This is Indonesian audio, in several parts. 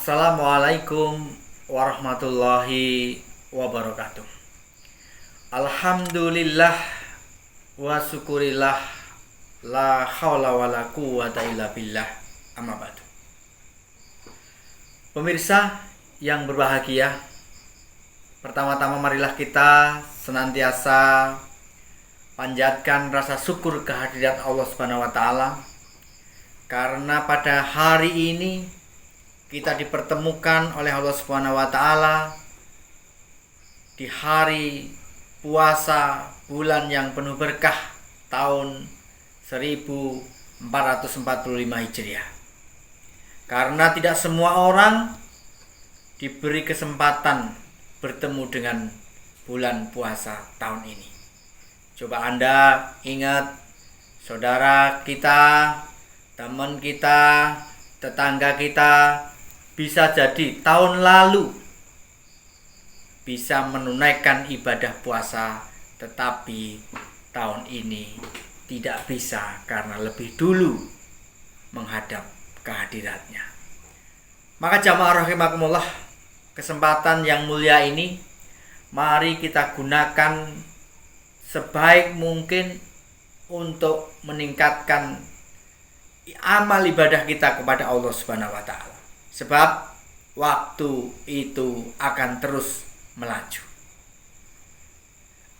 Assalamualaikum warahmatullahi wabarakatuh. Alhamdulillah wa syukurillah, la haula wala quwata illa billah, amma ba'du. Pemirsa yang berbahagia, pertama-tama marilah kita senantiasa panjatkan rasa syukur kehadirat Allah Subhanahu wa taala, karena pada hari ini kita dipertemukan oleh Allah Subhanahu wa taala di hari puasa bulan yang penuh berkah tahun 1445 Hijriah. Karena tidak semua orang diberi kesempatan bertemu dengan bulan puasa tahun ini. Coba Anda ingat, saudara kita, teman kita, tetangga kita bisa jadi tahun lalu bisa menunaikan ibadah puasa, tetapi tahun ini tidak bisa karena lebih dulu menghadap kehadiratnya. Maka jamaah rahimakumullah, kesempatan yang mulia ini mari kita gunakan sebaik mungkin untuk meningkatkan amal ibadah kita kepada Allah Subhanahu wa taala. Sebab waktu itu akan terus melaju.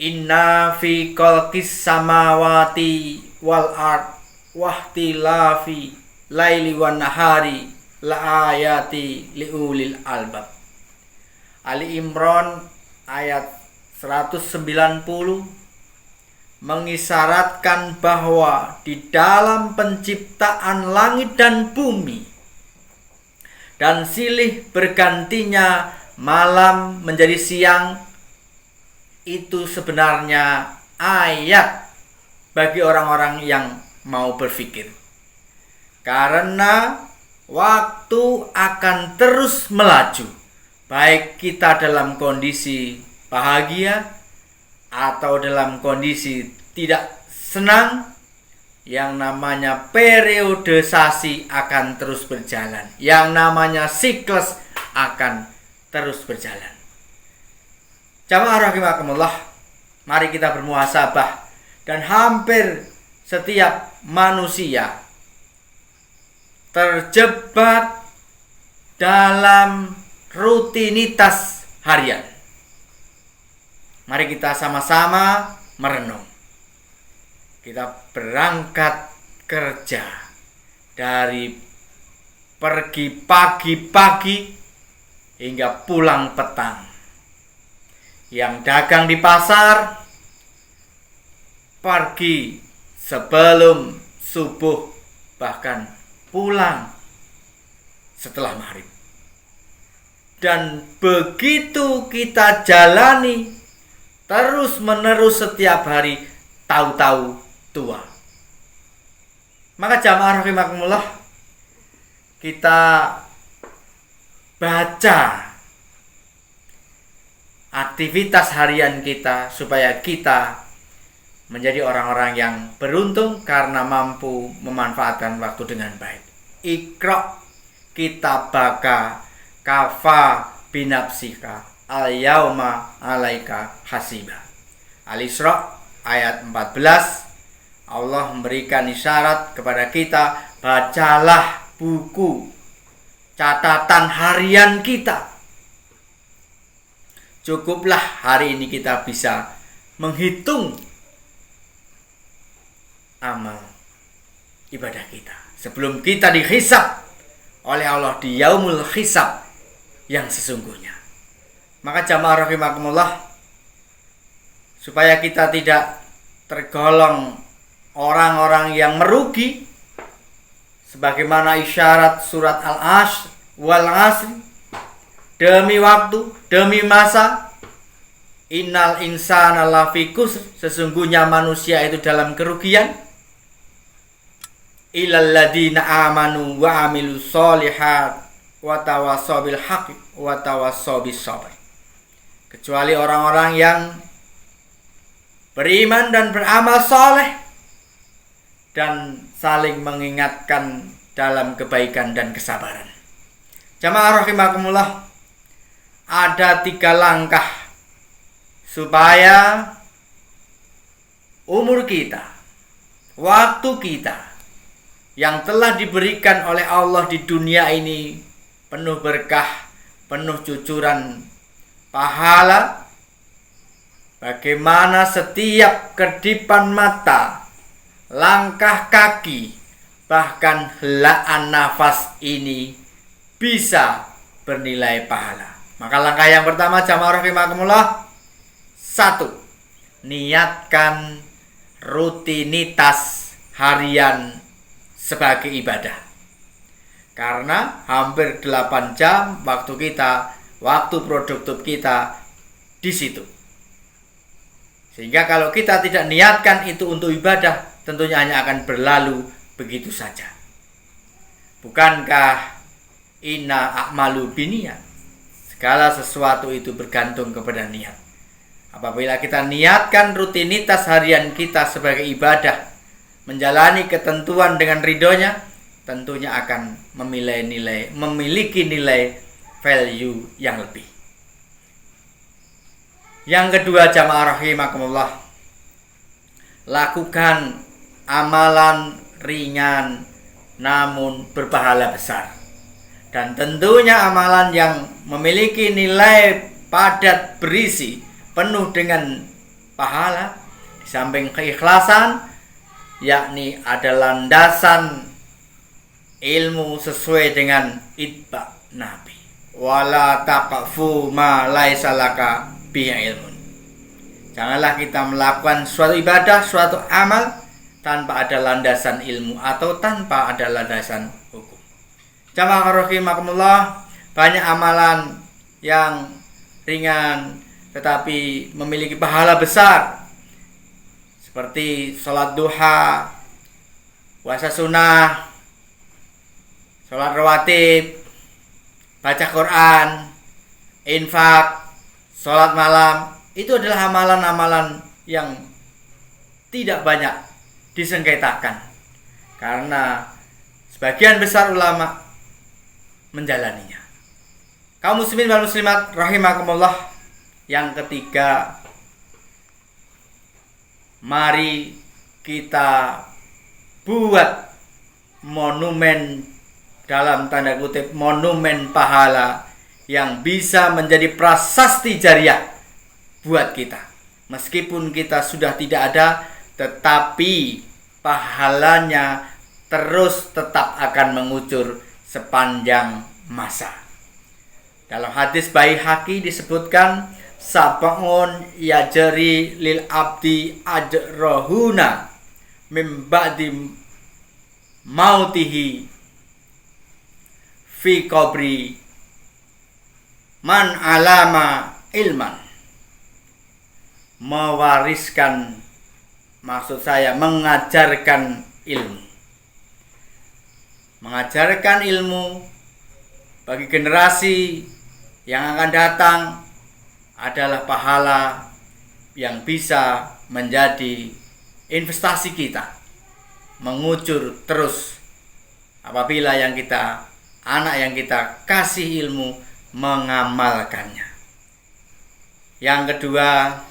Inna fi khalqis samawati wal ard wahtilafi laili wan nahari la ayati liulil albab. Ali Imran ayat 190 mengisyaratkan bahwa di dalam penciptaan langit dan bumi dan silih bergantinya malam menjadi siang, itu sebenarnya ayat bagi orang-orang yang mau berpikir. Karena waktu akan terus melaju, baik kita dalam kondisi bahagia atau dalam kondisi tidak senang. Yang namanya periodisasi akan terus berjalan, yang namanya siklus akan terus berjalan. Jamaah rahimakumullah, mari kita bermuhasabah, dan hampir setiap manusia terjebak dalam rutinitas harian. Mari kita sama-sama merenung. Kita berangkat kerja, dari pergi pagi-pagi hingga pulang petang. Yang dagang di pasar pergi sebelum subuh, bahkan pulang setelah maghrib. Dan begitu kita jalani terus menerus setiap hari, tahu-tahu tua. Maka jamaah rahimakumullah, kita baca aktivitas harian kita supaya kita menjadi orang-orang yang beruntung karena mampu memanfaatkan waktu dengan baik. Iqra kitabaka kafa binafsika al-yauma alaika hasiba. Al-Isra ayat 14. Allah memberikan isyarat kepada kita, bacalah buku catatan harian kita. Cukuplah hari ini kita bisa menghitung amal ibadah kita sebelum kita dihisab oleh Allah di yaumul hisab yang sesungguhnya. Maka jamaah rahimakumullah, supaya kita tidak tergolong orang-orang yang merugi, sebagaimana isyarat surat Al-Asr wal Asri, demi waktu, demi masa, innal insana lafi khusr, sesungguhnya manusia itu dalam kerugian, illal ladzina amanu wa amilus sholihat wa tawassaw bil haqqi wa tawassaw bis sabr, kecuali orang-orang yang beriman dan beramal saleh dan saling mengingatkan dalam kebaikan dan kesabaran. Jamaah rahimakumullah, ada 3 langkah supaya umur kita, waktu kita yang telah diberikan oleh Allah di dunia ini penuh berkah, penuh cucuran pahala. Bagaimana setiap kedipan mata, langkah kaki, bahkan helaan nafas ini bisa bernilai pahala. Maka langkah yang pertama, jamaah rahimakumullah, 1. Niatkan rutinitas harian sebagai ibadah. Karena hampir 8 jam waktu kita, waktu produktif kita di situ. Sehingga kalau kita tidak niatkan itu untuk ibadah, tentunya hanya akan berlalu begitu saja. Bukankah inna a'malu biniyat? Segala sesuatu itu bergantung kepada niat. Apabila kita niatkan rutinitas harian kita sebagai ibadah, menjalani ketentuan dengan ridhonya, tentunya akan memiliki nilai value yang lebih. Yang kedua, jamaah rahimakumullah, lakukan amalan ringan namun berpahala besar. Dan tentunya amalan yang memiliki nilai padat berisi, penuh dengan pahala, di samping keikhlasan, yakni ada landasan ilmu sesuai dengan itba Nabi. Wala taqfu ma laisa laka bihi ilmun. Janganlah kita melakukan suatu ibadah, suatu amal tanpa ada landasan ilmu atau tanpa ada landasan hukum. Jamaah rahimakumullah, banyak amalan yang ringan tetapi memiliki pahala besar, seperti sholat duha, puasa sunnah, sholat rawatib, baca Quran, infak, sholat malam. Itu adalah amalan-amalan yang tidak banyak disengketakan, karena sebagian besar ulama menjalaninya. Kaum muslimin wal muslimat rahimakumullah, yang ketiga, mari kita buat monumen, dalam tanda kutip monumen pahala, yang bisa menjadi prasasti jariah buat kita. Meskipun kita sudah tidak ada, tetapi pahalanya terus tetap akan mengucur sepanjang masa. Dalam hadis Baihaqi disebutkan, sab'un yajri lil abdi ajrohuna mim ba'di mautihi fi qabri man alama ilman. Mewariskan, maksud saya mengajarkan ilmu. Mengajarkan ilmu bagi generasi yang akan datang adalah pahala yang bisa menjadi investasi kita, mengucur terus apabila anak yang kita kasih ilmu mengamalkannya. Yang kedua,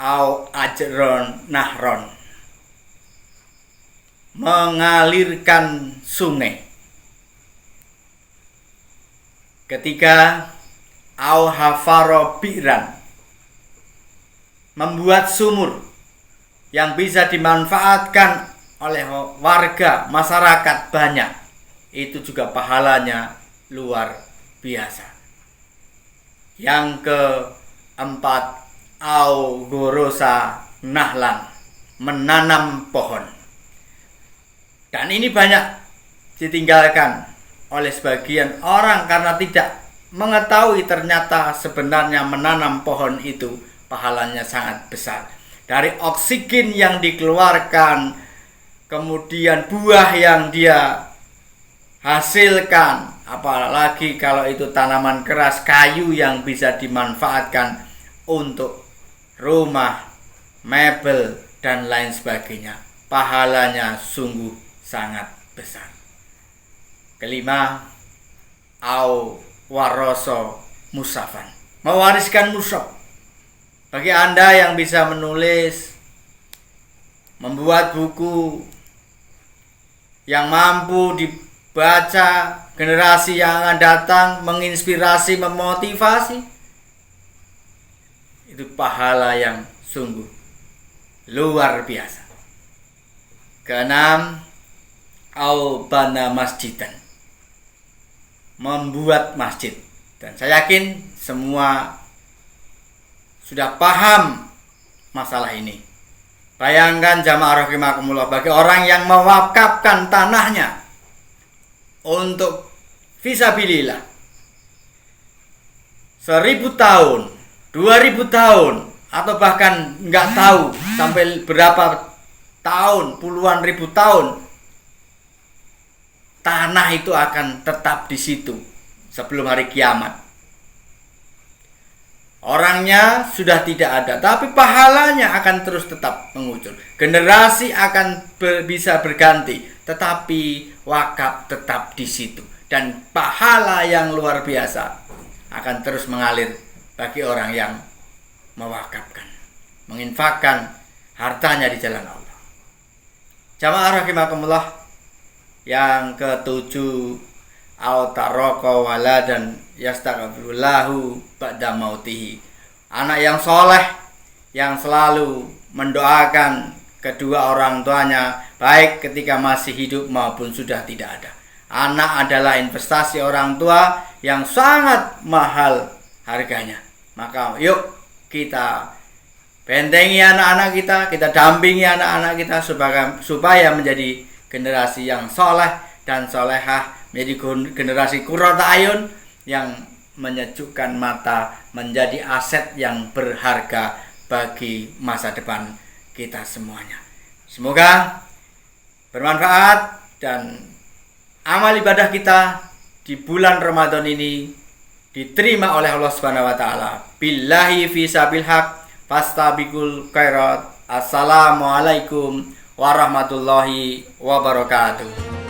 au ajron nahron, mengalirkan sungai. Ketiga, au hafaro bi'ran, membuat sumur yang bisa dimanfaatkan oleh warga masyarakat banyak. Itu juga pahalanya luar biasa. Yang keempat, au gorosa nahlan, menanam pohon. Dan ini banyak ditinggalkan oleh sebagian orang karena tidak mengetahui ternyata sebenarnya menanam pohon itu pahalanya sangat besar. Dari oksigen yang dikeluarkan, kemudian buah yang dia hasilkan, apalagi kalau itu tanaman keras, kayu yang bisa dimanfaatkan untuk rumah, mebel, dan lain sebagainya. Pahalanya sungguh sangat besar. Kelima, au waroso musafan, mewariskan mushaf. Bagi Anda yang bisa menulis, membuat buku yang mampu dibaca generasi yang akan datang, menginspirasi, memotivasi, itu pahala yang sungguh luar biasa. Keenam, au bana masjidan, membuat masjid. Dan saya yakin semua sudah paham masalah ini. Bayangkan jamaah rahimakumullah, bagi orang yang mewakafkan tanahnya untuk fisabilillah 1000 tahun, 2000 tahun, atau bahkan nggak tahu sampai berapa tahun, puluhan ribu tahun, tanah itu akan tetap di situ sebelum hari kiamat. Orangnya sudah tidak ada, tapi pahalanya akan terus tetap mengucur. Generasi akan bisa berganti, tetapi wakaf tetap di situ. Dan pahala yang luar biasa akan terus mengalir bagi orang yang mewakafkan, menginfakkan hartanya di jalan Allah. Jamaah rahimakumullah, yang ketujuh, au taroko waladan yastaghfirullahu ba'da mautihi, anak yang soleh yang selalu mendoakan kedua orang tuanya baik ketika masih hidup maupun sudah tidak ada. Anak adalah investasi orang tua yang sangat mahal harganya. Maka yuk kita bentengi anak-anak kita dampingi anak-anak kita supaya menjadi generasi yang soleh dan solehah, menjadi generasi qurrata ayun yang menyejukkan mata, menjadi aset yang berharga bagi masa depan kita semuanya. Semoga bermanfaat dan amal ibadah kita di bulan Ramadan ini diterima oleh Allah Subhanahu wa taala. Billahi fi sabil haq fastabiqul khairat. Assalamualaikum warahmatullahi wabarakatuh.